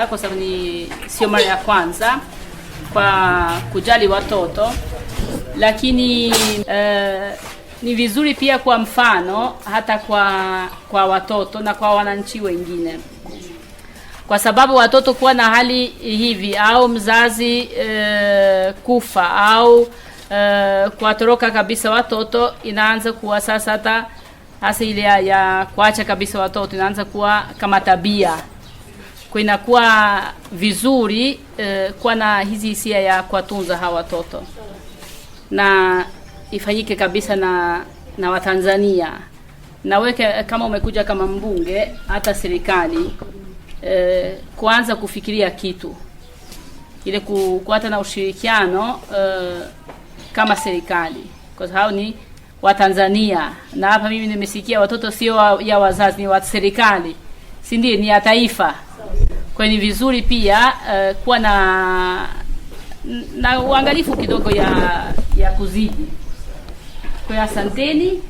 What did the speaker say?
Kwa sababu sio mara ya kwanza kwa kujali watoto, lakini ni vizuri pia kwa mfano hata kwa watoto na kwa wananchi wengine, kwa sababu watoto kuwa na hali hivi au mzazi kufa au kuwatoroka kabisa watoto, inaanza kuwa sasa hasa ile ya kuacha kabisa watoto inaanza kuwa kama tabia. Kwa inakuwa vizuri kuwa na hizi hisia ya kuwatunza hawa watoto, na ifanyike kabisa na Watanzania. Na wewe kama umekuja kama mbunge, hata serikali kuanza kufikiria kitu ile kuata na ushirikiano kama serikali, kwa sababu ni Watanzania. Na hapa mimi nimesikia watoto sio ya wazazi, ni wa serikali, si ndio? Ni ya taifa. Kwa ni vizuri pia kuwa na uangalifu kidogo ya kuzidi. Kwa asanteni.